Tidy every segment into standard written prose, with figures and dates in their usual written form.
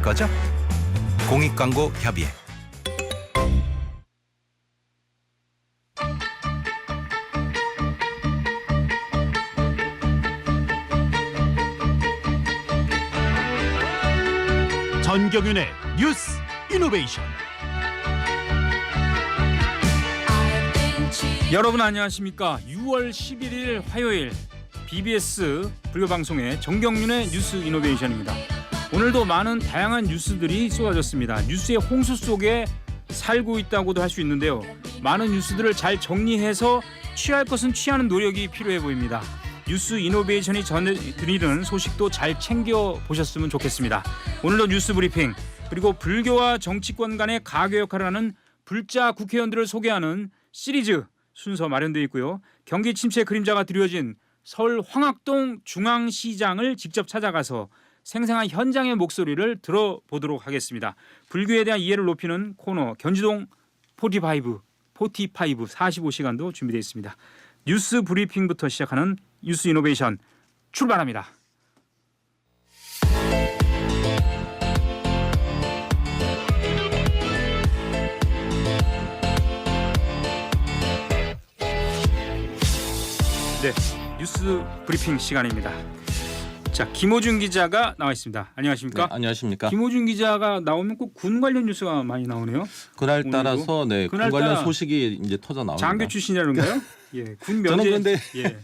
거죠? 공익광고 협의회. 전경윤의 뉴스 이노베이션. 여러분 안녕하십니까? 6월 11일 화요일 BBS 불교방송의 정경윤의 뉴스 이노베이션입니다. 오늘도 많은 다양한 뉴스들이 쏟아졌습니다. 뉴스의 홍수 속에 살고 있다고도 할 수 있는데요. 많은 뉴스들을 잘 정리해서 취할 것은 취하는 노력이 필요해 보입니다. 뉴스 이노베이션이 전해드리는 소식도 잘 챙겨보셨으면 좋겠습니다. 오늘도 뉴스 브리핑, 그리고 불교와 정치권 간의 가교 역할을 하는 불자 국회의원들을 소개하는 시리즈 순서 마련되어 있고요. 경기 침체의 그림자가 드리워진 서울 황학동 중앙시장을 직접 찾아가서 생생한 현장의 목소리를 들어보도록 하겠습니다. 불교에 대한 이해를 높이는 코너 견지동 45 45시간도 준비되어 있습니다. 뉴스 브리핑부터 시작하는 뉴스 이노베이션 출발합니다. 네, 뉴스 브리핑 시간입니다. 자, 김호준 기자가 나와 있습니다. 안녕하십니까? 네, 안녕하십니까? 김호준 기자가 나오면 꼭 군 관련 뉴스가 많이 나오네요. 그날 따라서 네, 군 관련 소식이 이제 터져 나옵니다. 장교 출신이라는가요? 예, 군 면제. 저는 그런데 예,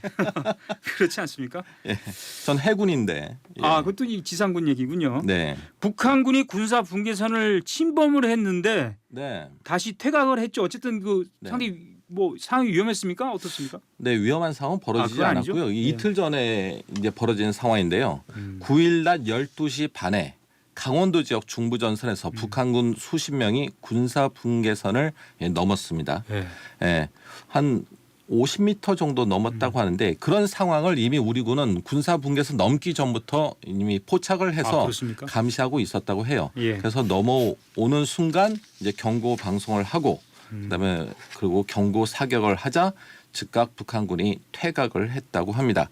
그렇지 않습니까? 예, 전 해군인데. 예. 아, 그것도 이 지상군 얘기군요. 네. 북한군이 군사 분계선을 침범을 했는데 네. 다시 퇴각을 했죠. 어쨌든 그 네. 상당히 뭐 상황이 위험했습니까? 어떻습니까? 네, 위험한 상황은 벌어지지 그건 아니죠? 않았고요. 예. 이틀 전에 이제 벌어진 상황인데요. 9일 낮 12시 반에 강원도 지역 중부전선에서 북한군 수십 명이 군사 분계선을 넘었습니다. 예. 예, 한 50m 정도 넘었다고 하는데 그런 상황을 이미 우리 군은 군사 분계선 넘기 전부터 이미 포착을 해서 그렇습니까? 감시하고 있었다고 해요. 예. 그래서 넘어오는 순간 이제 경고 방송을 하고 그다음에 그리고 경고 사격을 하자 즉각 북한군이 퇴각을 했다고 합니다.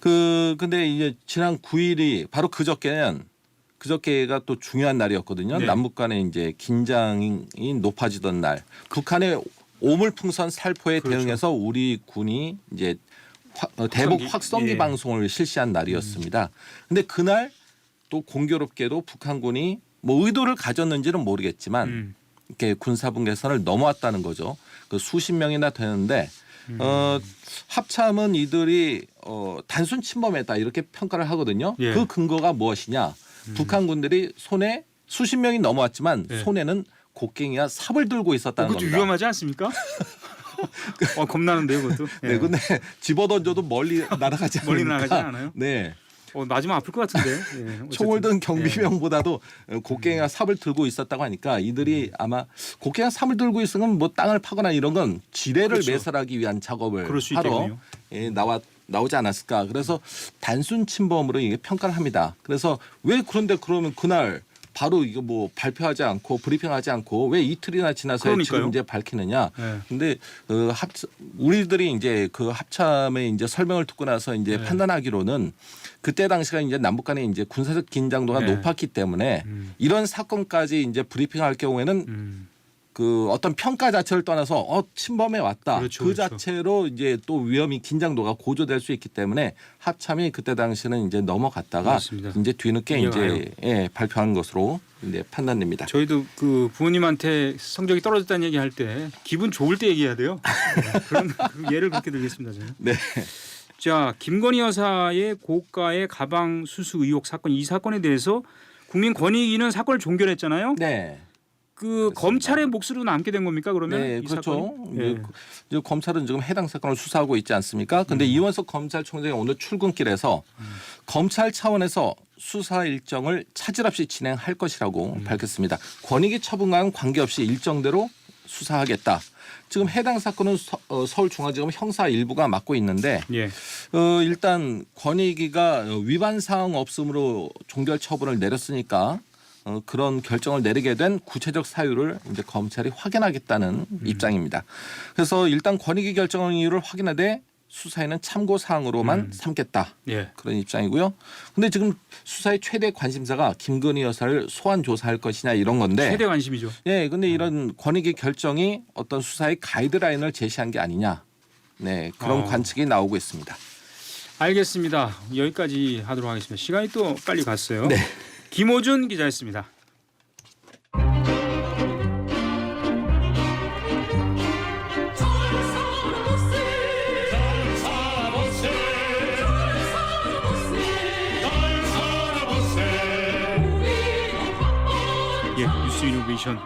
근데 이제 지난 9일이 바로 그저께가 또 중요한 날이었거든요. 네. 남북 간의 이제 긴장이 높아지던 날. 북한의 오물풍선 살포에 그렇죠. 대응해서 우리 군이 이제 대북 확성기 예. 방송을 실시한 날이었습니다. 근데 그날 또 공교롭게도 북한군이 뭐 의도를 가졌는지는 모르겠지만 이렇게 군사분계선을 넘어왔다는 거죠. 그 수십 명이나 되는데 합참은 이들이 단순 침범했다 이렇게 평가를 하거든요. 예. 그 근거가 무엇이냐? 북한군들이 손에 수십 명이 넘어왔지만 예. 손에는 곡괭이와 삽을 들고 있었다는 그것도 겁니다. 위험하지 않습니까? 겁나는데요, 그것도. 예. 네, 근데 집어던져도 멀리 날아가지 않으니까. 멀리 나가지 않아요? 네. 맞으면 아플 것 같은데. 예, 어쨌든. 총을 든 경비병보다도 곡괭이와 삽을 들고 있었다고 하니까 이들이 아마 곡괭이와 삽을 들고 있으면 뭐 땅을 파거나 이런 건 지뢰를 그렇죠. 매설하기 위한 작업을 그럴 수 하러 있겠군요. 나오지 않았을까. 그래서 단순 침범으로 이게 평가를 합니다. 그래서 왜 그런데 그러면 그날 바로 이거 뭐 발표하지 않고 브리핑하지 않고 왜 이틀이나 지나서 그러니까요. 지금 이제 밝히느냐. 네. 근데 우리들이 이제 그 합참의 이제 설명을 듣고 나서 이제 네. 판단하기로는 그때 당시가 이제 남북 간의 이제 군사적 긴장도가 네. 높았기 때문에 이런 사건까지 이제 브리핑할 경우에는 그 어떤 평가 자체를 떠나서 침범해 왔다. 그렇죠, 그 그렇죠. 자체로 이제 또 위험이 긴장도가 고조될 수 있기 때문에 합참이 그때 당시는 이제 넘어갔다가 맞습니다. 이제 뒤늦게 이해가요. 이제 발표한 것으로 이제 판단됩니다. 저희도 그 부모님한테 성적이 떨어졌다는 얘기할 때 기분 좋을 때 얘기해야 돼요. 네, 그런 그 예를 그렇게 들겠습니다. 저는. 네. 자, 김건희 여사의 고가의 가방 수수 의혹 사건, 이 사건에 대해서 국민권익위는 사건을 종결했잖아요. 네. 그 그렇습니다. 검찰의 몫으로 남게 된 겁니까? 그러면 네, 이 그렇죠. 사건이? 예. 이제 검찰은 지금 해당 사건을 수사하고 있지 않습니까? 그런데 이원석 검찰총장이 오늘 출근길에서 검찰 차원에서 수사 일정을 차질 없이 진행할 것이라고 밝혔습니다. 권익위 처분과는 관계없이 일정대로 수사하겠다. 지금 해당 사건은 서울중앙지검 형사 일부가 맡고 있는데 예. 일단 권익위가 위반 사항 없음으로 종결 처분을 내렸으니까 그런 결정을 내리게 된 구체적 사유를 이제 검찰이 확인하겠다는 입장입니다. 그래서 일단 권익위 결정 이유를 확인하되 수사에는 참고 사항으로만 삼겠다. 예. 그런 입장이고요. 근데 지금 수사의 최대 관심사가 김건희 여사를 소환 조사할 것이냐 이런 건데. 최대 관심이죠. 예, 근데 이런 권익위 결정이 어떤 수사의 가이드라인을 제시한 게 아니냐. 네, 그런 관측이 나오고 있습니다. 알겠습니다. 여기까지 하도록 하겠습니다. 시간이 또 빨리 갔어요. 네. 김호준 기자였습니다. 예, 뉴스 이노베이션.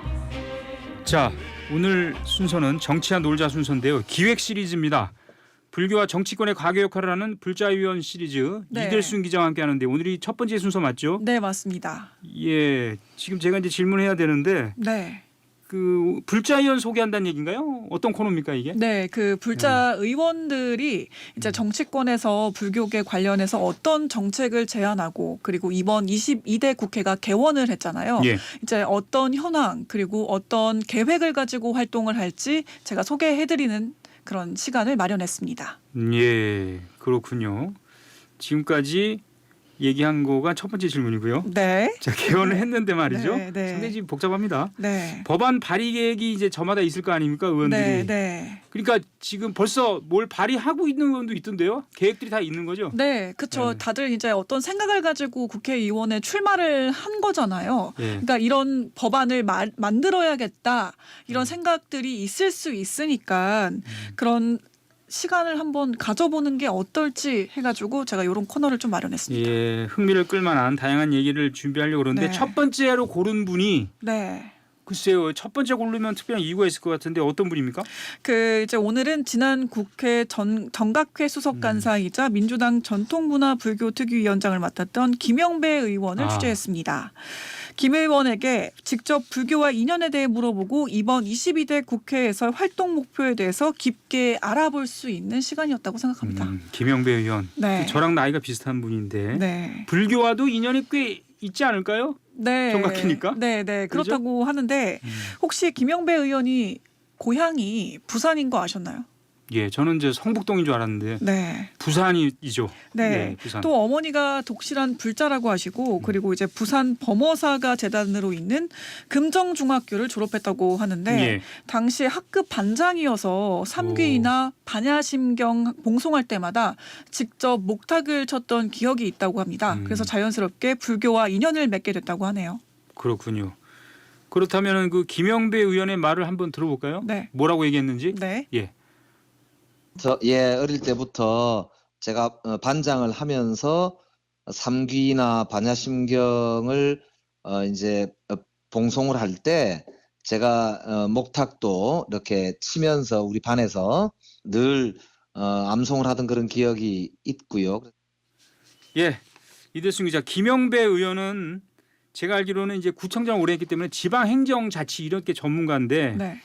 자, 오늘 순서는 정치와 놀자 순서인데요. 기획 시리즈입니다. 불교와 정치권의 과교 역할을 하는 불자위원 시리즈 네. 이델순 기자와 함께 하는데 오늘이 첫 번째 순서 맞죠? 네, 맞습니다. 예, 지금 제가 이제 질문해야 되는데 네. 그 불자위원 소개한다는 얘기인가요? 어떤 코너입니까 이게? 네, 그 불자 의원들이 이제 정치권에서 불교계 관련해서 어떤 정책을 제안하고 그리고 이번 22대 국회가 개원을 했잖아요. 예. 이제 어떤 현황 그리고 어떤 계획을 가지고 활동을 할지 제가 소개해드리는 그런 시간을 마련했습니다. 예, 그렇군요. 지금까지 얘기한 거가 첫 번째 질문이고요. 네. 자, 개원을 했는데 말이죠. 네, 네. 상당히 지금 복잡합니다. 네. 법안 발의 계획이 이제 저마다 있을 거 아닙니까, 의원들이. 네, 네. 그러니까 지금 벌써 뭘 발의하고 있는 의원도 있던데요. 계획들이 다 있는 거죠. 네, 그렇죠. 네. 다들 이제 어떤 생각을 가지고 국회의원에 출마를 한 거잖아요. 예. 그러니까 이런 법안을 만들어야겠다 이런 생각들이 있을 수 있으니까 그런 시간을 한번 가져보는 게 어떨지 해가지고 제가 이런 코너를 좀 마련했습니다. 예, 흥미를 끌만한 다양한 얘기를 준비하려고 그러는데 네. 첫 번째로 고른 분이 네. 글쎄요, 첫 번째 고르면 특별한 이유가 있을 것 같은데 어떤 분입니까? 그 이제 오늘은 지난 국회 정각회 수석간사이자 민주당 전통문화불교특위위원장을 맡았던 김영배 의원을 취재했습니다. 김 의원에게 직접 불교와 인연에 대해 물어보고 이번 22대 국회에서 활동 목표에 대해서 깊게 알아볼 수 있는 시간이었다고 생각합니다. 김영배 의원. 네. 저랑 나이가 비슷한 분인데 네. 불교와도 인연이 꽤 있지 않을까요? 네. 정각회니까? 네, 네. 그렇죠? 그렇다고 하는데 혹시 김영배 의원이 고향이 부산인 거 아셨나요? 예, 저는 이제 성북동인 줄 알았는데 네. 부산이죠. 네. 부산. 또 어머니가 독실한 불자라고 하시고 그리고 이제 부산 범어사가 재단으로 있는 금정중학교를 졸업했다고 하는데 예. 당시 학급 반장이어서 삼귀나 반야심경 봉송할 때마다 직접 목탁을 쳤던 기억이 있다고 합니다. 그래서 자연스럽게 불교와 인연을 맺게 됐다고 하네요. 그렇군요. 그렇다면 그 김영배 의원의 말을 한번 들어볼까요? 네. 뭐라고 얘기했는지? 네. 예. 어릴 때부터 제가 반장을 하면서 삼귀나 반야심경을 이제 봉송을 할 때 제가 목탁도 이렇게 치면서 우리 반에서 늘 암송을 하던 그런 기억이 있고요. 예. 이대순 기자, 김영배 의원은 제가 알기로는 이제 구청장 오래 했기 때문에 지방행정자치 이런 게 전문가인데 네.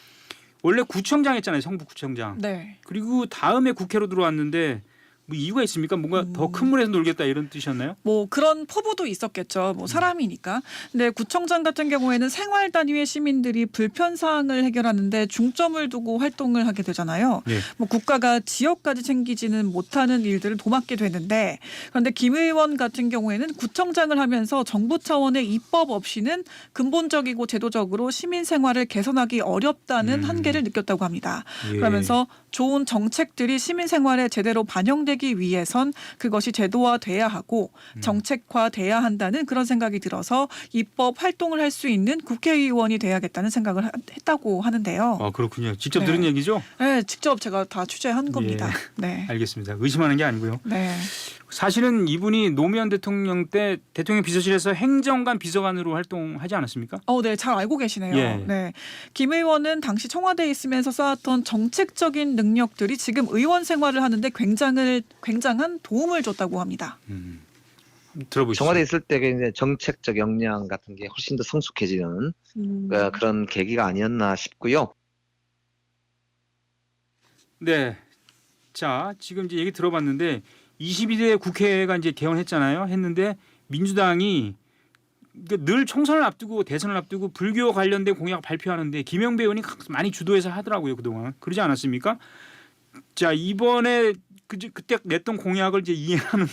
원래 구청장 했잖아요. 성북구청장. 네. 그리고 다음에 국회로 들어왔는데 뭐 이유가 있습니까? 뭔가 더 큰 물에서 놀겠다 이런 뜻이었나요? 뭐 그런 포부도 있었겠죠. 뭐 사람이니까. 근데 구청장 같은 경우에는 생활 단위의 시민들이 불편 사항을 해결하는데 중점을 두고 활동을 하게 되잖아요. 예. 뭐 국가가 지역까지 챙기지는 못하는 일들을 도맡게 되는데 그런데 김 의원 같은 경우에는 구청장을 하면서 정부 차원의 입법 없이는 근본적이고 제도적으로 시민 생활을 개선하기 어렵다는 한계를 느꼈다고 합니다. 예. 그러면서 좋은 정책들이 시민 생활에 제대로 반영되기 위해선 그것이 제도화돼야 하고 정책화돼야 한다는 그런 생각이 들어서 입법 활동을 할 수 있는 국회의원이 돼야겠다는 생각을 했다고 하는데요. 아, 그렇군요. 직접 네. 들은 얘기죠? 네, 직접 제가 다 취재한 겁니다. 네. 알겠습니다. 의심하는 게 아니고요. 네. 사실은 이분이 노무현 대통령 때 대통령 비서실에서 행정관 비서관으로 활동하지 않았습니까? 네, 잘 알고 계시네요. 예. 네. 김 의원은 당시 청와대에 있으면서 쌓았던 정책적인 능력들이 지금 의원 생활을 하는데 굉장한 도움을 줬다고 합니다. 들어보시죠. 청와대에 있을 때 이제 정책적 역량 같은 게 훨씬 더 성숙해지는 그런 계기가 아니었나 싶고요. 네. 자, 지금 이제 얘기 들어봤는데 22대 국회가 이제 개원했잖아요. 했는데 민주당이 늘 총선을 앞두고 대선을 앞두고 불교 관련된 공약 발표하는데 김영배 의원이 많이 주도해서 하더라고요, 그동안. 그러지 않았습니까? 자, 이번에 그때 냈던 공약을 이제 이행하는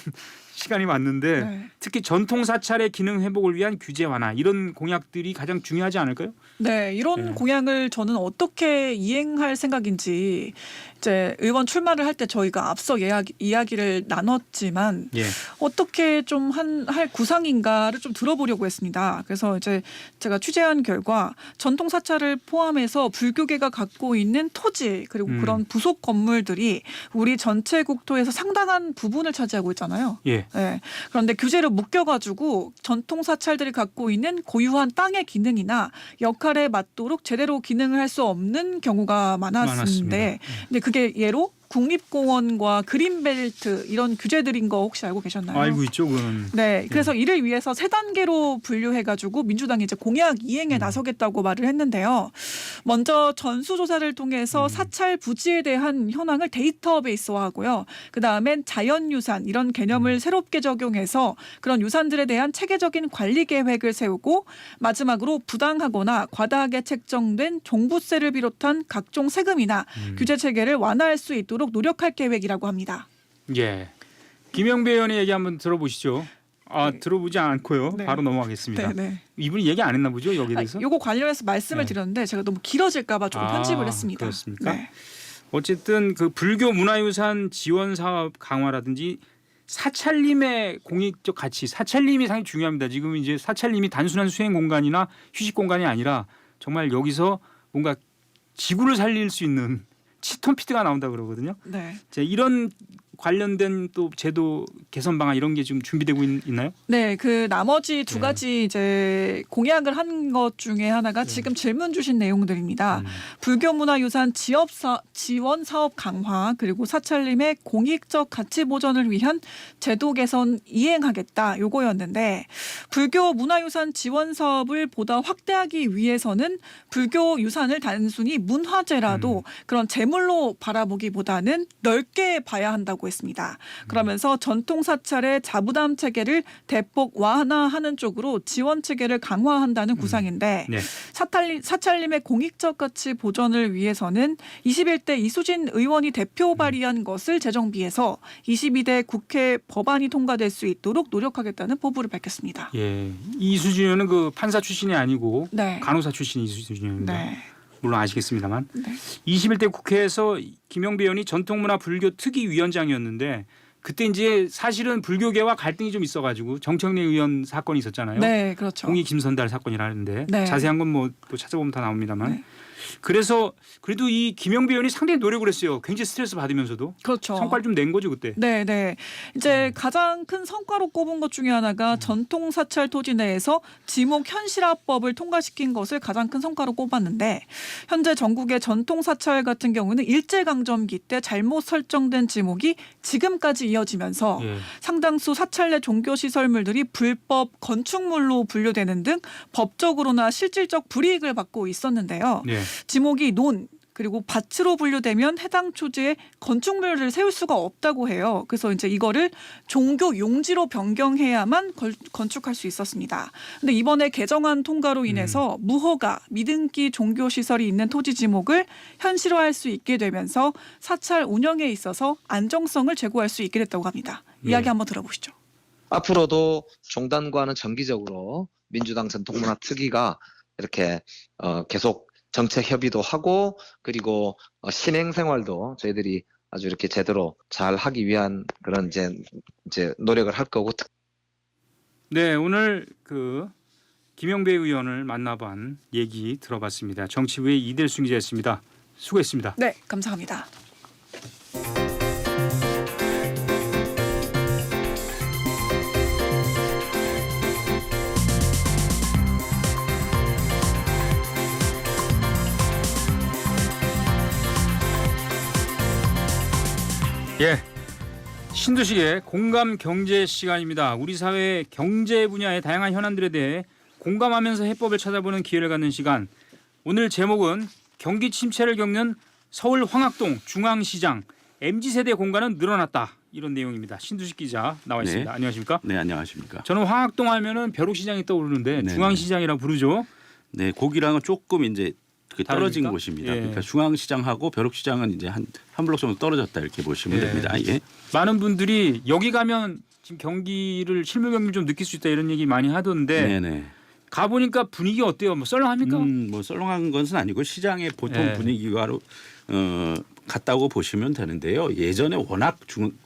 시간이 왔는데 네. 특히 전통 사찰의 기능 회복을 위한 규제 완화 이런 공약들이 가장 중요하지 않을까요? 네, 이런 네. 공약을 저는 어떻게 이행할 생각인지 이제 의원 출마를 할 때 저희가 앞서 이야기를 나눴지만 예. 어떻게 좀 할 구상인가를 좀 들어보려고 했습니다. 그래서 이제 제가 취재한 결과 전통 사찰을 포함해서 불교계가 갖고 있는 토지 그리고 그런 부속 건물들이 우리 전체 국토에서 상당한 부분을 차지하고 있잖아요. 예. 네. 그런데 규제로 묶여가지고 전통 사찰들이 갖고 있는 고유한 땅의 기능이나 역할에 맞도록 제대로 기능을 할 수 없는 경우가 많았는데, 근데 그게 예로 국립공원과 그린벨트 이런 규제들인 거 혹시 알고 계셨나요? 알고 있죠, 그건. 네, 그래서 이를 위해서 세 단계로 분류해가지고 민주당이 이제 공약 이행에 나서겠다고 말을 했는데요. 먼저 전수조사를 통해서 사찰 부지에 대한 현황을 데이터베이스화하고요. 그 다음엔 자연유산 이런 개념을 새롭게 적용해서 그런 유산들에 대한 체계적인 관리 계획을 세우고 마지막으로 부당하거나 과다하게 책정된 종부세를 비롯한 각종 세금이나 규제 체계를 완화할 수 있도록 노력할 계획이라고 합니다. 예. 김영배 의원의 얘기 한번 들어보시죠. 들어보지 않고요. 네. 바로 넘어가겠습니다. 네. 이분이 얘기 안 했나 보죠, 여기에 대해서? 요거 관련해서 말씀을 네. 드렸는데 제가 너무 길어질까 봐 조금 편집을 했습니다. 그렇습니까? 네. 어쨌든 그 불교 문화유산 지원 사업 강화라든지 사찰림의 공익적 가치, 사찰림이 상당히 중요합니다. 지금 이제 사찰림이 단순한 수행 공간이나 휴식 공간이 아니라 정말 여기서 뭔가 지구를 살릴 수 있는 치톤피드가 나온다 그러거든요. 네. 자, 이런 관련된 또 제도 개선 방안 이런 게 지금 준비되고 있나요? 네, 그 나머지 두 네. 가지 이제 공약을 한 것 중에 하나가 지금 질문 주신 내용들입니다. 불교문화유산 지원 사업 강화 그리고 사찰림의 공익적 가치 보전을 위한 제도 개선 이행하겠다 요거였는데 불교문화유산 지원 사업을 보다 확대하기 위해서는 불교유산을 단순히 문화재라도 그런 재물로 바라보기보다는 넓게 봐야 한다고 했습니다. 그러면서 전통 사찰의 자부담 체계를 대폭 완화하는 쪽으로 지원 체계를 강화한다는 구상인데 네. 사찰림의 공익적 가치 보전을 위해서는 21대 이수진 의원이 대표 발의한 것을 재정비해서 22대 국회 법안이 통과될 수 있도록 노력하겠다는 포부를 밝혔습니다. 예. 이수진 의원은 그 판사 출신이 아니고 네. 간호사 출신 이수진 의원입니다. 네. 물론 아시겠습니다만. 네. 21대 국회에서 김영배 의원이 전통문화 불교 특위위원장이었는데 그때 이제 사실은 불교계와 갈등이 좀 있어가지고 정청래 의원 사건이 있었잖아요. 네, 그렇죠. 공익 김선달 사건이라는데 네. 자세한 건 뭐 또 찾아보면 다 나옵니다만. 네. 그래서 그래도 이 김영배 의원이 상당히 노력을 했어요. 굉장히 스트레스 받으면서도 그렇죠. 성과를 좀 낸 거죠 그때. 네, 네. 이제 가장 큰 성과로 꼽은 것 중에 하나가 전통 사찰 토지 내에서 지목 현실화법을 통과시킨 것을 가장 큰 성과로 꼽았는데 현재 전국의 전통 사찰 같은 경우는 일제강점기 때 잘못 설정된 지목이 지금까지 이어지면서 예. 상당수 사찰 내 종교 시설물들이 불법 건축물로 분류되는 등 법적으로나 실질적 불이익을 받고 있었는데요. 네. 지목이 논 그리고 밭으로 분류되면 해당 초지에 건축물을 세울 수가 없다고 해요. 그래서 이제 이거를 종교 용지로 변경해야만 건축할 수 있었습니다. 근데 이번에 개정안 통과로 인해서 무허가 미등기 종교 시설이 있는 토지 지목을 현실화할 수 있게 되면서 사찰 운영에 있어서 안정성을 제고할 수 있게 됐다고 합니다. 이야기 네. 한번 들어보시죠. 앞으로도 종단과는 정기적으로 민주당 전통문화 특위가 이렇게 계속 정책 협의도 하고 그리고 신행 생활도 저희들이 아주 이렇게 제대로 잘 하기 위한 그런 이제 노력을 할 거고. 네, 오늘 그 김영배 의원을 만나본 얘기 들어봤습니다. 정치부의 이델순 기자였습니다. 수고했습니다. 네, 감사합니다. 예, 신두식의 공감 경제 시간입니다. 우리 사회 경제 분야의 다양한 현안들에 대해 공감하면서 해법을 찾아보는 기회를 갖는 시간. 오늘 제목은 경기 침체를 겪는 서울 황학동 중앙시장 MZ세대 공간은 늘어났다. 이런 내용입니다. 신두식 기자 나와 있습니다. 네. 안녕하십니까? 네, 안녕하십니까. 저는 황학동 하면은 벼룩시장이 떠오르는데 네, 중앙시장이라 부르죠. 네, 거기랑은 조금 이제 그 떨어진 다릅니까? 곳입니다. 예. 그러니까 중앙시장하고 벼룩시장은 이제 한 블록 정도 떨어졌다 이렇게 보시면 예. 됩니다. 예. 많은 분들이 여기 가면 지금 경기를 실물 경기를 좀 느낄 수 있다 이런 얘기 많이 하던데 네네. 가 보니까 분위기 어때요? 뭐 썰렁합니까? 뭐 썰렁한 것은 아니고 시장의 보통 예. 분위기와로 같다고 보시면 되는데요. 예전에 워낙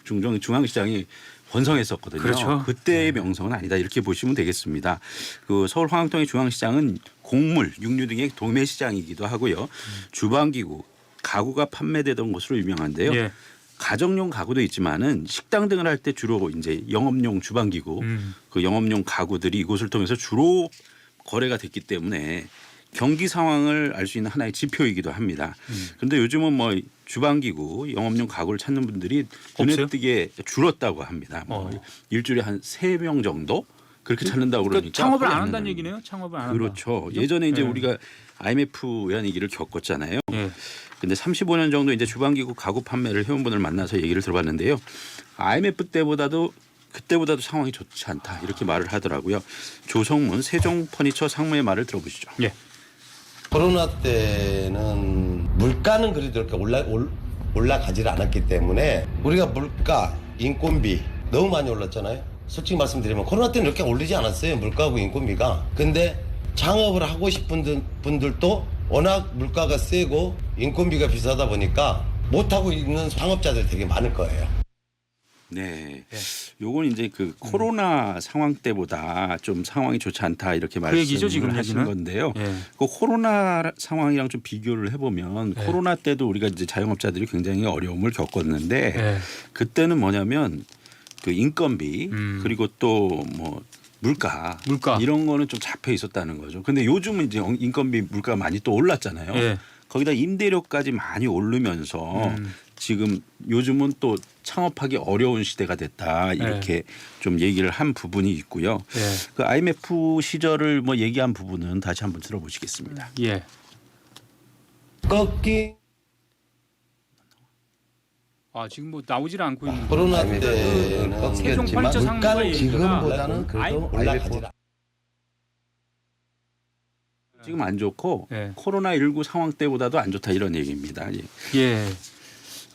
중앙시장이 번성했었거든요. 그렇죠. 그때의 명성은 아니다 이렇게 보시면 되겠습니다. 그 서울 황학동의 중앙시장은 곡물, 육류 등의 도매시장이기도 하고요. 주방기구, 가구가 판매되던 곳으로 유명한데요. 예. 가정용 가구도 있지만은 식당 등을 할 때 주로 이제 영업용 주방기구, 그 영업용 가구들이 이곳을 통해서 주로 거래가 됐기 때문에 경기 상황을 알 수 있는 하나의 지표이기도 합니다. 그런데 요즘은 뭐 주방기구, 영업용 가구를 찾는 분들이 눈에 없어요? 띄게 줄었다고 합니다. 뭐 일주일에 한 3명 정도 그렇게 찾는다고 그러니까 창업을 안 거의 한다는 한다는 얘기네요. 창업을 안 한다. 그렇죠. 예전에 이제 예. 우리가 IMF 위기를 겪었잖아요. 예. 근데 35년 정도 이제 주방기구 가구 판매를 해온 분을 만나서 얘기를 들어봤는데요. IMF 때보다도 그때보다도 상황이 좋지 않다 이렇게 말을 하더라고요. 조성문 세종 퍼니처 상무의 말을 들어보시죠. 예. 코로나 때는 물가는 그래도 이렇게 올라가지를 않았기 때문에 우리가 물가, 인건비 너무 많이 올랐잖아요. 솔직히 말씀드리면 코로나 때는 이렇게 오르지 않았어요. 물가하고 인건비가. 근데 창업을 하고 싶은 분들도 워낙 물가가 세고 인건비가 비싸다 보니까 못하고 있는 창업자들이 되게 많을 거예요. 네. 요건 이제 그 코로나 상황 때보다 좀 상황이 좋지 않다 이렇게 얘기죠, 지금 말씀을 하신 얘기는? 건데요. 예. 그 코로나 상황이랑 좀 비교를 해보면 예. 코로나 때도 우리가 이제 자영업자들이 굉장히 어려움을 겪었는데 예. 그때는 뭐냐면 그 인건비 그리고 또 뭐 물가 이런 거는 좀 잡혀 있었다는 거죠. 근데 요즘은 이제 인건비 물가가 많이 또 올랐잖아요. 예. 거기다 임대료까지 많이 오르면서 지금 요즘은 또 창업하기 어려운 시대가 됐다 이렇게 좀 얘기를 한 부분이 있고요. 예. 그 IMF 시절을 뭐 얘기한 부분은 다시 한번 들어보시겠습니다. 예. 꺾기 아 지금 뭐 나오질 않고 있는. 코로나 때는 세종 퍼니처 상무가 물가는 얘기가 지금보다는 그래도 올라가지 지금 안 좋고 예. 코로나19 상황 때보다도 안 좋다 이런 얘기입니다. 예. 예.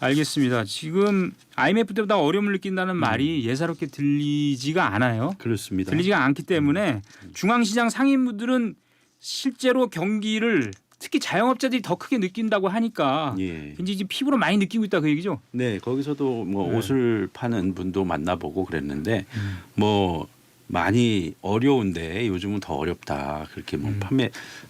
알겠습니다. 지금 IMF 때보다 어려움을 느낀다는 말이 예사롭게 들리지가 않아요. 그렇습니다. 들리지가 않기 때문에 중앙시장 상인분들은 실제로 경기를 특히 자영업자들이 더 크게 느낀다고 하니까 예. 굉장히 지금 피부로 많이 느끼고 있다 그 얘기죠. 네, 거기서도 뭐 네. 옷을 파는 분도 만나보고 그랬는데 뭐 많이 어려운데 요즘은 더 어렵다. 그렇게 뭐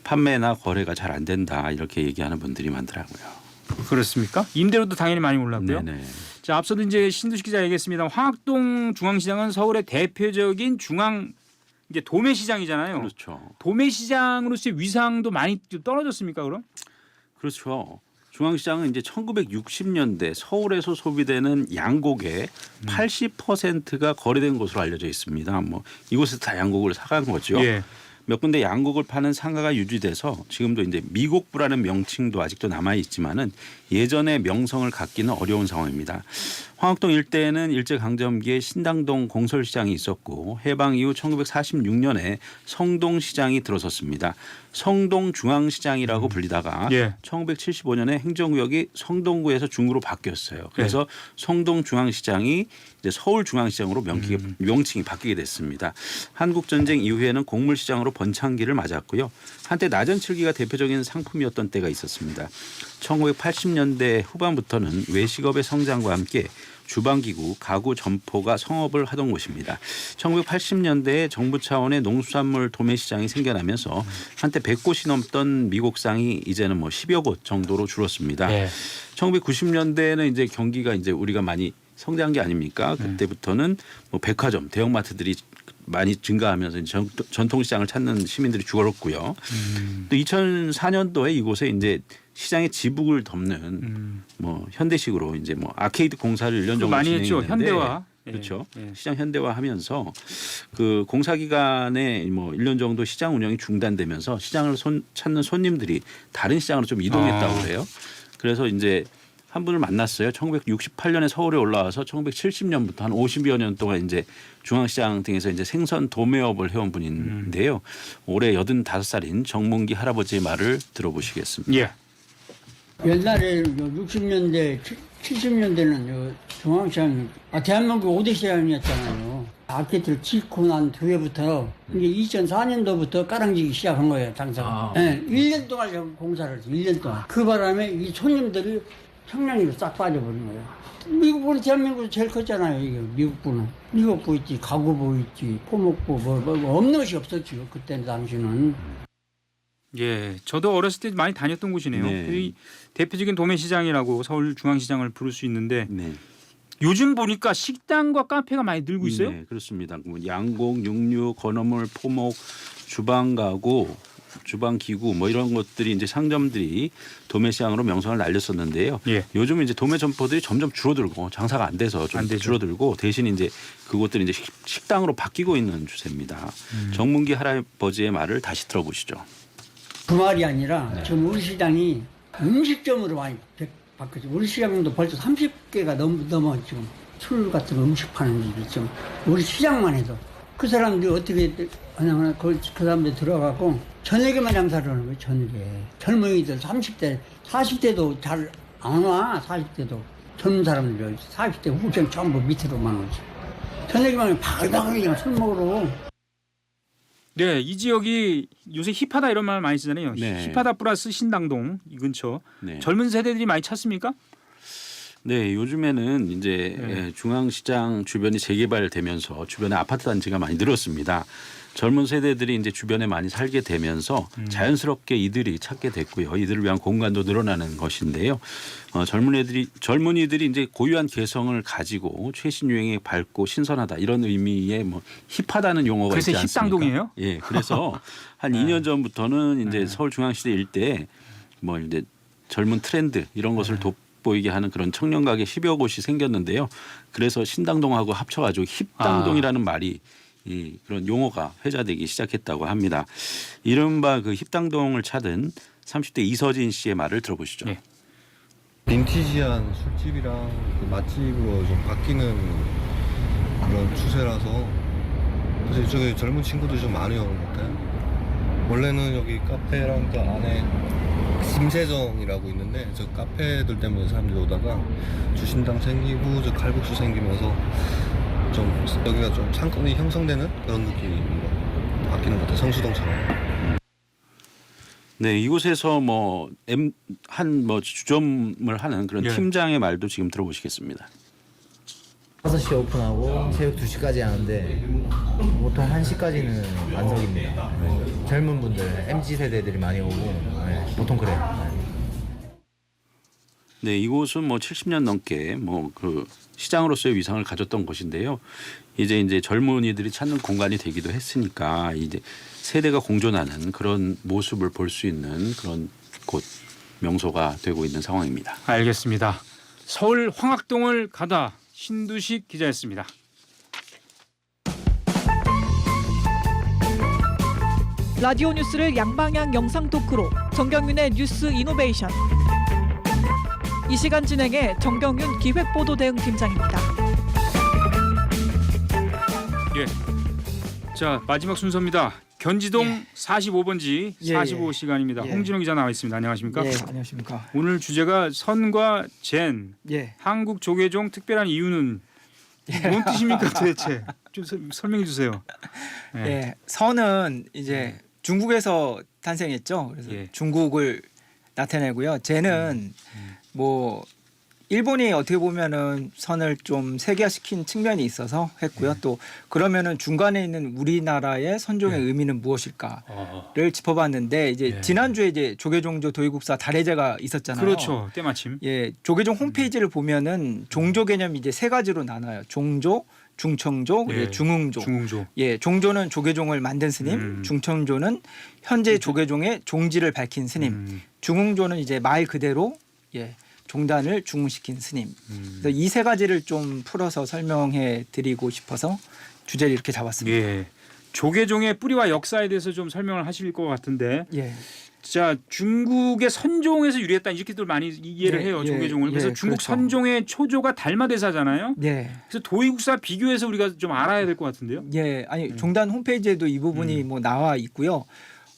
판매나 거래가 잘 안 된다 이렇게 얘기하는 분들이 많더라고요. 그렇습니까? 임대료도 당연히 많이 올랐고요. 네네. 자 앞서도 이제 신두식 기자 얘기했습니다. 황학동 중앙시장은 서울의 대표적인 중앙 이제 도매시장이잖아요. 그렇죠. 도매시장으로서의 위상도 많이 좀 떨어졌습니까 그럼? 그렇죠. 중앙시장은 이제 1960년대 서울에서 소비되는 양곡의 80%가 거래된 것으로 알려져 있습니다. 뭐 이곳에서 다 양곡을 사간 거죠. 예. 몇 군데 양곡을 파는 상가가 유지돼서 지금도 이제 미곡부라는 명칭도 아직도 남아 있지만은 예전의 명성을 갖기는 어려운 상황입니다. 황학동 일대에는 일제강점기에 신당동 공설시장이 있었고 해방 이후 1946년에 성동시장이 들어섰습니다. 성동중앙시장이라고 불리다가 예. 1975년에 행정구역이 성동구에서 중구로 바뀌었어요. 그래서 성동중앙시장이 이제 서울중앙시장으로 명칭이 바뀌게 됐습니다. 한국전쟁 이후에는 곡물시장으로 번창기를 맞았고요. 한때 나전칠기가 대표적인 상품이었던 때가 있었습니다. 1980년대 후반부터는 외식업의 성장과 함께 주방기구, 가구 점포가 성업을 하던 곳입니다. 1980년대에 정부 차원의 농수산물 도매시장이 생겨나면서 한때 100곳이 넘던 미곡상이 이제는 뭐 10여 곳 정도로 줄었습니다. 예. 1990년대에는 이제 경기가 이제 우리가 많이 성장한 게 아닙니까? 그때부터는 뭐 백화점, 대형마트들이 많이 증가하면서 전통시장을 찾는 시민들이 줄었고요. 또 2004년도에 이곳에 이제 시장의 지붕을 덮는 뭐 현대식으로 이제 뭐 아케이드 공사를 1년 정도 많이 했죠. 진행했는데 현대화. 그렇죠. 예. 시장 현대화하면서 그 공사 기간에 뭐 1년 정도 시장 운영이 중단되면서 시장을 찾는 손님들이 다른 시장으로 좀 이동했다고 그래요. 그래서 이제 한 분을 만났어요. 1968년에 서울에 올라와서 1970년부터 한 50여 년 동안 이제 중앙시장 등에서 이제 생선 도매업을 해온 분인데요. 올해 85살인 정문기 할아버지의 말을 들어보시겠습니다. 예. 옛날에 60년대, 70년대는 중앙시장, 대한민국 5대 시장이었잖아요. 아파트를 짓고 난 뒤에부터 이제 2004년도부터 깔아지기 시작한 거예요, 장사가. 네, 1년 동안 제가 공사를 했어요, 1년 동안. 그 바람에 이 손님들이 청량리로 싹 빠져버린 거예요. 미국분은 대한민국에서 제일 컸잖아요, 이게 미국분은. 미국부 있지, 가구부 있지, 포목부, 뭐 없는 것이 없었죠, 그때 당시는. 예, 저도 어렸을 때 많이 다녔던 곳이네요. 네. 이 대표적인 도매시장이라고 서울중앙시장을 부를 수 있는데 네. 요즘 보니까 식당과 카페가 많이 늘고 있어요. 네, 그렇습니다. 뭐 양곡, 육류, 건어물, 포목, 주방가구, 주방기구 뭐 이런 것들이 이제 상점들이 도매시장으로 명성을 날렸었는데요. 예. 요즘은 이제 도매 점포들이 점점 줄어들고 장사가 안 돼서 좀 안 되죠. 줄어들고 대신 이제 그곳들이 이제 식당으로 바뀌고 있는 추세입니다. 정문기 할아버지의 말을 다시 들어보시죠. 그 말이 아니라 지금 우리 시장이 음식점으로 많이 바뀌었죠. 우리 시장도 벌써 30개가 넘어 지금 술 같은 음식 파는 집이 지금 우리 시장만 해도 그 사람들이 어떻게 하냐면 그 사람들 들어가고 저녁에만 장사를 하는 거예요. 저녁에 젊은이들 30대 40대도 잘 안 와. 40대도 젊은 사람들이 40대 후생 전부 밑으로만 오지. 저녁에만 바글바글 그냥 술 먹으러. 네, 이 지역이 요새 힙하다 이런 말 많이 쓰잖아요. 네. 힙하다 플러스 신당동 이 근처 네. 젊은 세대들이 많이 찾습니까? 네, 요즘에는 이제 네. 중앙시장 주변이 재개발되면서 주변에 아파트 단지가 많이 늘었습니다. 젊은 세대들이 이제 주변에 많이 살게 되면서 자연스럽게 이들이 찾게 됐고요. 이들을 위한 공간도 늘어나는 것인데요. 젊은이들이 이제 고유한 개성을 가지고 최신 유행에 밝고 신선하다 이런 의미의 뭐 힙하다는 용어가 그래서 있지 않습니까? 힙당동이에요? 예, 그래서 한 2년 전부터는 이제 서울중앙시대 일대 뭐 이제 젊은 트렌드 이런 것을 돋보이게 하는 그런 청년 가게 10여 곳이 생겼는데요. 그래서 신당동하고 합쳐가지고 힙당동이라는 말이 이 그런 용어가 회자되기 시작했다고 합니다. 이른바 그 힙당동을 찾은 30대 이서진 씨의 말을 들어보시죠. 네. 빈티지한 술집이랑 그 맛집으로 좀 바뀌는 그런 추세라서 그래서 이쪽에 젊은 친구들이 좀 많이 오는 것 같아요. 원래는 여기 카페랑 그 안에 심세정이라고 있는데 저 카페들 때문에 사람들이 오다가 주신당 생기고 저 칼국수 생기면서 좀 여기가 좀 상권이 형성되는 그런 느낌으로 바뀌는 것 같아요. 성수동처럼. 네, 이곳에서 뭐 주점을 하는 그런 예. 팀장의 말도 지금 들어보시겠습니다. 5시에 오픈하고 새벽 2시까지 하는데 보통 1시까지는 만석입니다. 젊은 분들, MZ세대들이 많이 오고 보통 그래요. 네, 이곳은 뭐 70년 넘게 뭐 그 시장으로서의 위상을 가졌던 곳인데요. 이제 젊은이들이 찾는 공간이 되기도 했으니까 이제 세대가 공존하는 그런 모습을 볼 수 있는 그런 곳 명소가 되고 있는 상황입니다. 알겠습니다. 서울 황학동을 가다 신두식 기자였습니다. 라디오 뉴스를 양방향 영상 토크로 정경윤의 뉴스 이노베이션. 이 시간 진행의 정경윤 기획보도대응팀장입니다. 예. 자, 마지막 순서입니다. 견지동 예. 45번지 예, 45시간입니다. 예. 홍진호 기자 나와 있습니다. 안녕하십니까? 예, 안녕하십니까. 오늘 주제가 선과 젠, 예. 한국 조계종 특별한 이유는 뭔 뜻입니까 도대체? 좀 설명해 주세요. 예. 예. 선은 이제 중국에서 탄생했죠. 그래서 예. 중국을 나타내고요. 젠은 뭐 일본이 어떻게 보면은 선을 좀 세계화시킨 측면이 있어서 했고요. 또 그러면은 중간에 있는 우리나라의 선종의 의미는 무엇일까를 짚어봤는데 이제 예. 지난주에 이제 조계종조 도의국사 달해제가 있었잖아요. 그렇죠. 때마침. 예, 조계종 홈페이지를 보면은 종조 개념이 이제 세 가지로 나눠요. 종조, 중청조, 그리고 예. 중흥조. 중흥조. 예, 종조는 조계종을 만든 스님, 중청조는 현재 조계종의 종지를 밝힌 스님, 중흥조는 이제 말 그대로 예. 종단을 중흥시킨 스님. 그래서 이 세 가지를 좀 풀어서 설명해 드리고 싶어서 주제를 이렇게 잡았습니다. 예. 조계종의 뿌리와 역사에 대해서 좀 설명을 하실 것 같은데 예. 자, 중국의 선종에서 유래했다 이렇게들 많이 이해를 해요. 조계종을. 그래서 중국 그렇죠. 선종의 초조가 달마대사잖아요. 예. 그래서 도의국사 비교해서 우리가 좀 알아야 될 것 같은데요. 예, 아니 종단 홈페이지에도 이 부분이 뭐 나와 있고요.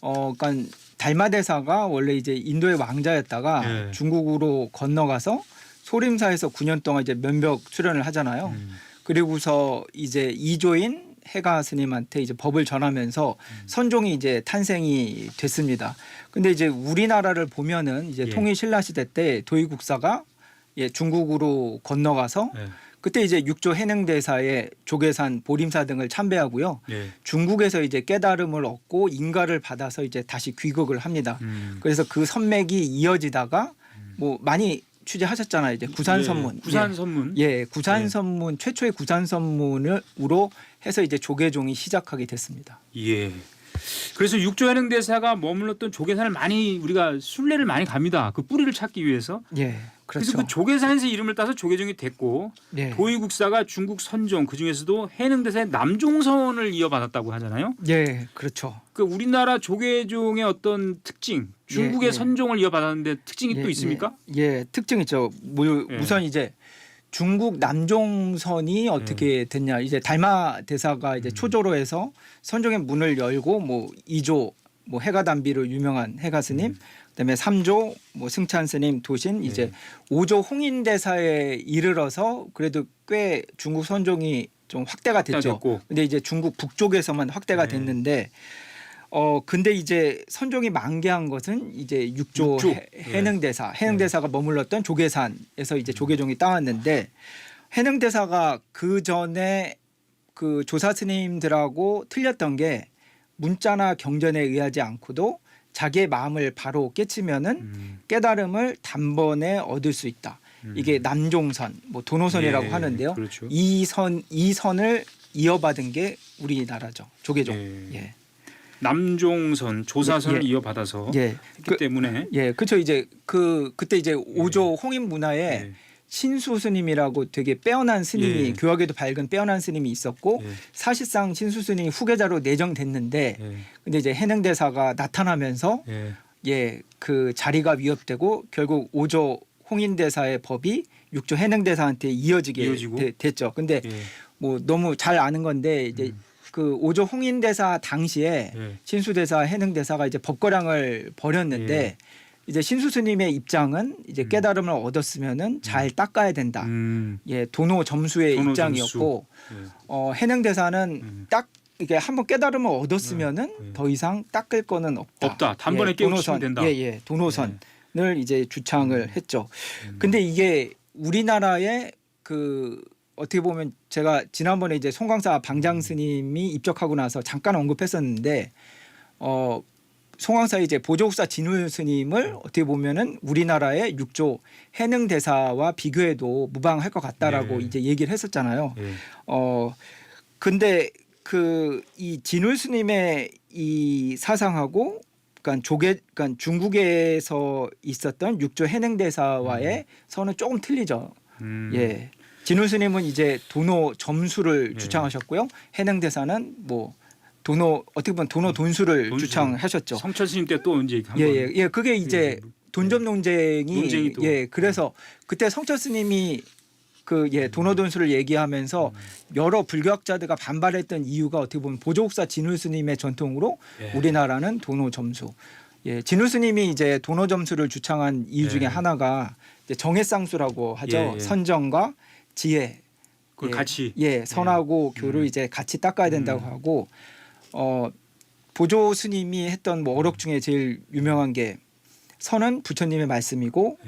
그러니까 달마대사가 원래 이제 인도의 왕자였다가 예. 중국으로 건너가서 소림사에서 9년 동안 이제 면벽 수련을 하잖아요. 그리고서 이제 이조인 해가 스님한테 이제 법을 전하면서 선종이 이제 탄생이 됐습니다. 근데 이제 우리나라를 보면은 이제 예. 통일 신라 시대 때 도의국사가 예, 중국으로 건너가서 예. 그때 이제 육조 해능대사의 조계산 보림사 등을 참배하고요. 예. 중국에서 이제 깨달음을 얻고 인가를 받아서 이제 다시 귀국을 합니다. 그래서 그 선맥이 이어지다가 뭐 많이 취재하셨잖아요. 이제 구산선문. 예. 구산선문. 예, 구산선문 최초의 구산선문으로 해서 이제 조계종이 시작하게 됐습니다. 예. 그래서 육조해능대사가 머물렀던 조계산을 많이 우리가 순례를 많이 갑니다. 그 뿌리를 찾기 위해서. 예, 그래서 그렇죠. 그 조계산에서 이름을 따서 조계종이 됐고 예. 도의국사가 중국 선종 그 중에서도 해능대사의 남종선을 이어받았다고 하잖아요. 예, 그렇죠. 그 우리나라 조계종의 어떤 특징, 중국의 예. 선종을 이어받았는데 특징이 또 있습니까? 예, 특징 있죠. 우선 이제 중국 남종선이 어떻게 됐냐. 이제 달마 대사가 이제 초조로 해서 선종의 문을 열고 뭐 2조 뭐 해가담비로 유명한 해가 스님, 그다음에 3조 뭐 승찬 스님 도신 이제 5조 홍인 대사에 이르러서 그래도 꽤 중국 선종이 좀 확대가 됐죠. 됐고. 근데 이제 중국 북쪽에서만 확대가 됐는데 근데 이제 선종이 만개한 것은 이제 육조 해능대사가 머물렀던 조계산에서 이제 조계종이 따왔는데 해능대사가 그 전에 그 조사 스님들하고 틀렸던 게 문자나 경전에 의하지 않고도 자기의 마음을 바로 깨치면은 깨달음을 단번에 얻을 수 있다. 이게 남종선, 뭐 도노선이라고 예, 하는데요. 그렇죠. 이 선을 이어받은 게 우리나라죠. 조계종. 예. 남종선, 조사선을 예. 이어받아서 예. 했기 때문에 예, 그렇죠. 이제 그때 이제 5조 홍인 문화에 예. 신수 스님이라고 되게 빼어난 스님이 예. 교학에도 밝은 빼어난 스님이 있었고 예. 사실상 신수 스님이 후계자로 내정됐는데 예. 근데 이제 해능대사가 나타나면서 예. 예, 그 자리가 위협되고 결국 5조 홍인대사의 법이 6조 해능대사한테 이어지게 됐죠. 근데 예. 뭐 너무 잘 아는 건데 이제 그 5조 홍인대사 당시에 예. 신수대사 해능대사가 이제 법거량을 벌였는데 예. 이제 신수 스님의 입장은 이제 깨달음을 얻었으면은 잘 닦아야 된다. 예, 도노 점수의 도노 입장이었고 점수. 해능대사는 딱 이게 한번 깨달음을 얻었으면은 더 이상 닦을 거는 없다. 단번에 깨우치면 된다. 예, 도노선을 이제 주창을 했죠. 근데 이게 우리나라의 그 어떻게 보면 제가 지난번에 이제 송광사 방장 스님이 입적하고 나서 잠깐 언급했었는데 송광사 이제 보조국사 진울 스님을 어떻게 보면은 우리나라의 6조 해능대사와 비교해도 무방할 것 같다라고 예. 이제 얘기를 했었잖아요. 예. 근데 그 이 진울 스님의 이 사상하고 그러니까 중국에서 있었던 6조 해능대사와의 선은 조금 틀리죠. 예. 진울 스님은 이제 도노 점수를 주창하셨고요. 해능대사는 뭐 도노 어떻게 보면 도노 돈수를 주창하셨죠. 성철 스님 때 또 언제 한번 예. 그게 이제 돈점 논쟁이 또. 예. 그래서 그때 성철 스님이 그 도노 돈수를 얘기하면서 여러 불교학자들과 반발했던 이유가 어떻게 보면 보조국사 진울 스님의 전통으로 우리나라는 도노 점수. 예. 진울 스님이 이제 도노 점수를 주창한 이유 중에 하나가 이제 정해쌍수라고 하죠. 선정과 지혜. 그걸 같이 선하고 교를 이제 같이 닦아야 된다고 하고 보조 스님이 했던 뭐 어록 중에 제일 유명한 게 선은 부처님의 말씀이고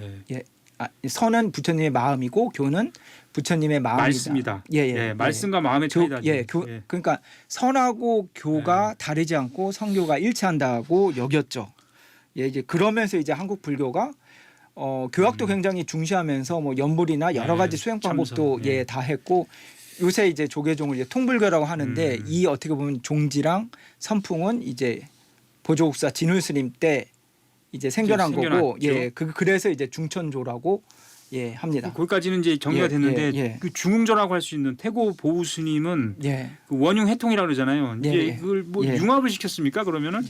선은 부처님의 마음이고 교는 부처님의 마음이다. 말씀이다. 말씀과 마음의 차이다. 그러니까 선하고 교가 다르지 않고 성교가 일치한다고 여겼죠. 이제 그러면서 이제 한국 불교가 교학도 굉장히 중시하면서 뭐 연불이나 여러 가지 수행 방법도 다 했고 요새 이제 조계종을 이제 통불교라고 하는데 이 어떻게 보면 종지랑 선풍은 이제 보조국사 진울 스님 때 이제 생겨난 거고 그래서 이제 중천조라고 합니다. 거기까지는 이제 정리가 됐는데 그 중흥조라고 할 수 있는 태고 보우 스님은 그 원흉 해통이라고 그러잖아요. 이제 이걸 뭐 융합을 시켰습니까? 그러면은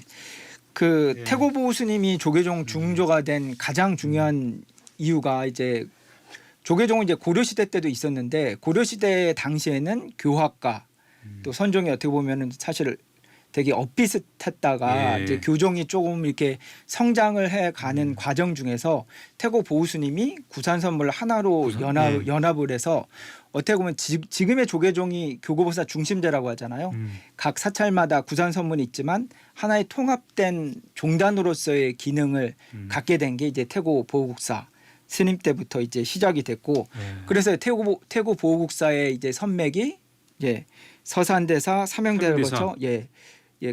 그 예. 태고 보우 스님이 조계종 중조가 된 가장 중요한 이유가 이제 조계종은 이제 고려 시대 때도 있었는데 고려 시대 당시에는 교학과 또 선종이 어떻게 보면은 사실 되게 엇비슷했다가 예. 이제 교종이 조금 이렇게 성장을 해가는 과정 중에서 태고 보우 스님이 구산선물 하나로 연합을 해서 어떻게 보면 지금의 조계종이 교구보살 중심제라고 하잖아요. 각 사찰마다 구산선문이 있지만 하나의 통합된 종단으로서의 기능을 갖게 된 게 이제 태고 보우국사 스님 때부터 이제 시작이 됐고 그래서 태고 보우국사의 이제 선맥이 예, 서산대사 삼형대를 거쳐 예,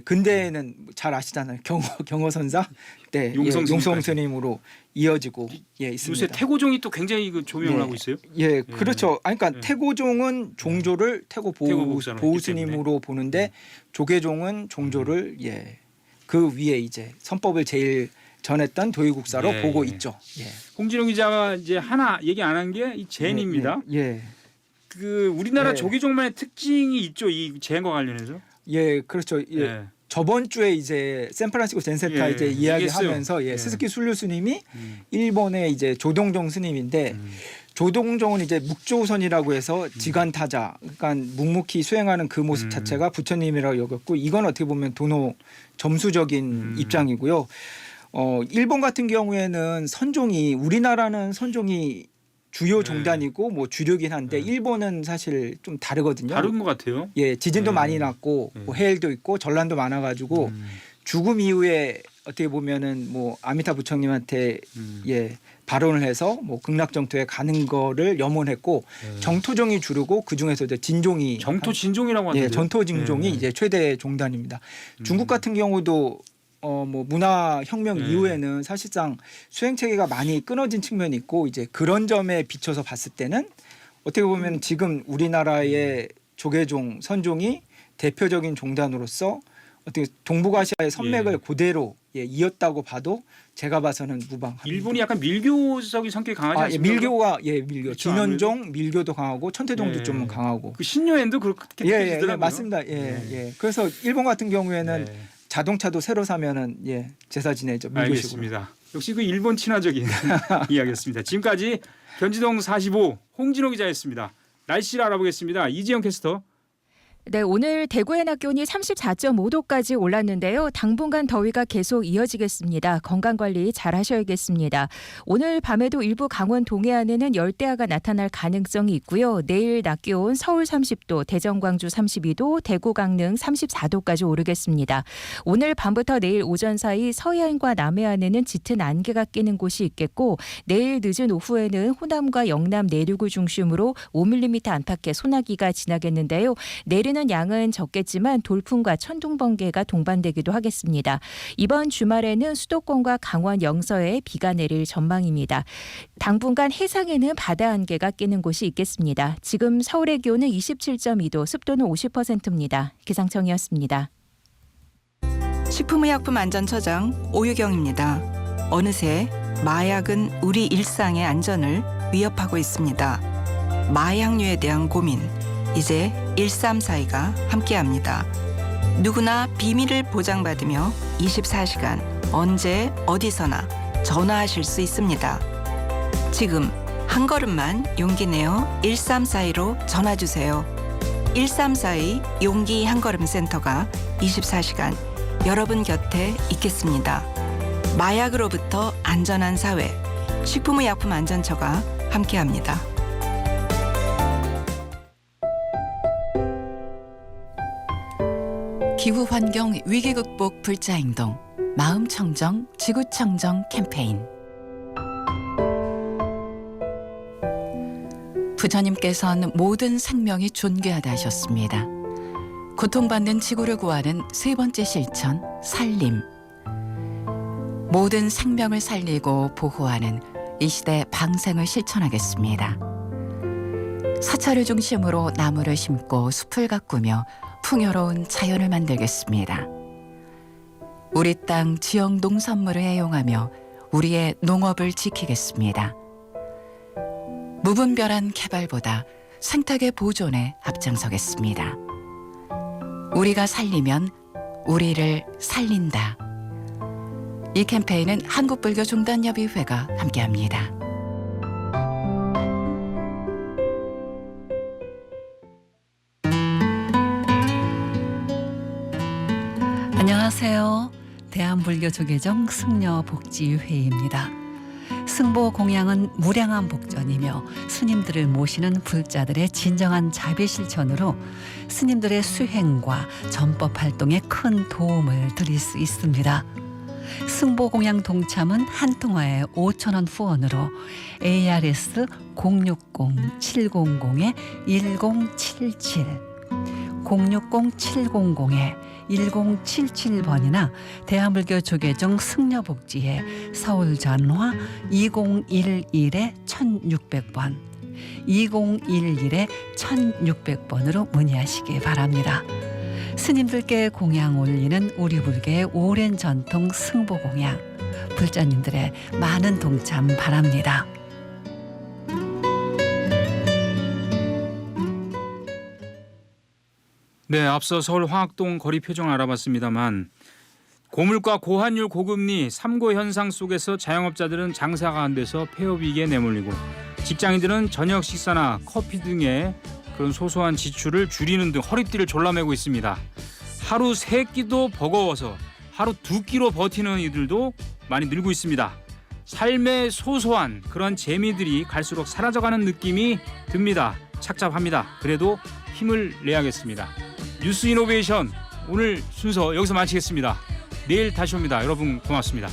근대에는 잘 아시잖아요. 경허선사 때 용성 스님으로 이어지고 있습니다. 요새 태고종이 또 굉장히 그 조명을 하고 있어요. 예, 그렇죠. 아니, 그러니까 태고종은 종조를 태고 보우 스님으로 보는데 조계종은 종조를 그 위에 이제 선법을 제일 전했던 도의국사로 보고 있죠. 홍진호 기자가 이제 하나 얘기 안 한 게 이 젠입니다. 그 우리나라 조계종만의 특징이 있죠. 이 젠과 관련해서. 예, 그렇죠. 저번 주에 이제 샌프란시스코 젠센터 이제 이야기하면서 스스키 술류 스님이 일본의 이제 조동종 스님인데 조동종은 이제 묵조선이라고 해서 지간타자, 그러니까 묵묵히 수행하는 그 모습 자체가 부처님이라고 여겼고 이건 어떻게 보면 도노 점수적인 입장이고요. 일본 같은 경우에는 선종이 우리나라는 선종이 주요 종단이고 뭐 주류긴 한데 일본은 사실 좀 다르거든요. 다른 것 같아요. 예, 지진도 많이 났고 뭐 해일도 있고 전란도 많아가지고 죽음 이후에 어떻게 보면은 뭐 아미타 부처님한테 발언을 해서 뭐 극락정토에 가는 거를 염원했고 정토종이 주르고 그 중에서 이제 진종이 정토진종이라고 하는데 전토진종이 이제 최대 종단입니다. 중국 같은 경우도 뭐 문화 혁명 이후에는 사실상 수행 체계가 많이 끊어진 측면이 있고 이제 그런 점에 비춰서 봤을 때는 어떻게 보면 지금 우리나라의 조계종 선종이 대표적인 종단으로서 어떻게 동북아시아의 선맥을 그대로 이었다고 봐도 제가 봐서는 무방합니다. 일본이 약간 밀교적인 성격이 강하지 않습니까? 밀교가 밀교. 진원종 밀교도 강하고 천태동도 좀 강하고. 그 신료엔도 그렇게 느껴지더라고요. 맞습니다. 그래서 일본 같은 경우에는 자동차도 새로 사면은 제사 지내죠. 알겠습니다. 역시 그 일본 친화적인 이야기였습니다. 지금까지 견지동 45 홍진호 기자였습니다. 날씨를 알아보겠습니다. 이지영 캐스터. 네, 오늘 대구의 낮 기온이 34.5도까지 올랐는데요. 당분간 더위가 계속 이어지겠습니다. 건강관리 잘 하셔야겠습니다. 오늘 밤에도 일부 강원 동해안에는 열대야가 나타날 가능성이 있고요. 내일 낮 기온 서울 30도, 대전 광주 32도, 대구 강릉 34도까지 오르겠습니다. 오늘 밤부터 내일 오전 사이 서해안과 남해안에는 짙은 안개가 끼는 곳이 있겠고 내일 늦은 오후에는 호남과 영남 내륙을 중심으로 5mm 안팎의 소나기가 지나겠는데요. 내리는 양은 적겠지만 돌풍과 천둥 번개가 동반되기도 하겠습니다. 이번 주말에는 수도권과 강원 영서에 비가 내릴 전망입니다. 당분간 해상에는 바다 안개가 끼는 곳이 있겠습니다. 지금 서울의 기온은 27.2도, 습도는 50%입니다. 기상청이었습니다. 식품의약품안전처장 오유경입니다. 어느새 마약은 우리 일상의 안전을 위협하고 있습니다. 마약류에 대한 고민 이제 1342가 함께합니다. 누구나 비밀을 보장받으며 24시간 언제 어디서나 전화하실 수 있습니다. 지금 한 걸음만 용기 내어 1342로 전화주세요. 1342 용기 한 걸음 센터가 24시간 여러분 곁에 있겠습니다. 마약으로부터 안전한 사회, 식품의약품안전처가 함께합니다. 기후환경 위기극복 불자행동 마음청정 지구청정 캠페인. 부처님께서는 모든 생명이 존귀하다 하셨습니다. 고통받는 지구를 구하는 세 번째 실천 살림. 모든 생명을 살리고 보호하는 이 시대 방생을 실천하겠습니다. 사찰을 중심으로 나무를 심고 숲을 가꾸며 풍요로운 자연을 만들겠습니다. 우리 땅 지역 농산물을 애용하며 우리의 농업을 지키겠습니다. 무분별한 개발보다 생태계 보존에 앞장서겠습니다. 우리가 살리면 우리를 살린다. 이 캠페인은 한국불교종단협의회가 함께합니다. 안녕하세요. 대한불교조계종 승려복지회입니다. 승보 공양은 무량한 복전이며 스님들을 모시는 불자들의 진정한 자비 실천으로 스님들의 수행과 전법 활동에 큰 도움을 드릴 수 있습니다. 승보 공양 동참은 한 통화에 5,000원 후원으로 ARS 060-700-1077 060-700-1077번이나 대한불교 조계종 승려복지회 서울전화 2011-1600번 2011-1600번으로 문의하시기 바랍니다. 스님들께 공양 올리는 우리 불교의 오랜 전통 승보 공양, 불자님들의 많은 동참 바랍니다. 네, 앞서 서울 화학동 거리 표정 알아봤습니다만 고물가 고환율 고금리 삼고 현상 속에서 자영업자들은 장사가 안 돼서 폐업 위기에 내몰리고 직장인들은 저녁 식사나 커피 등의 그런 소소한 지출을 줄이는 등 허리띠를 졸라매고 있습니다. 하루 3끼도 버거워서 하루 2끼로 버티는 이들도 많이 늘고 있습니다. 삶의 소소한 그런 재미들이 갈수록 사라져가는 느낌이 듭니다. 착잡합니다. 그래도 힘을 내야겠습니다. 뉴스 이노베이션 오늘 순서 여기서 마치겠습니다. 내일 다시 옵니다. 여러분 고맙습니다.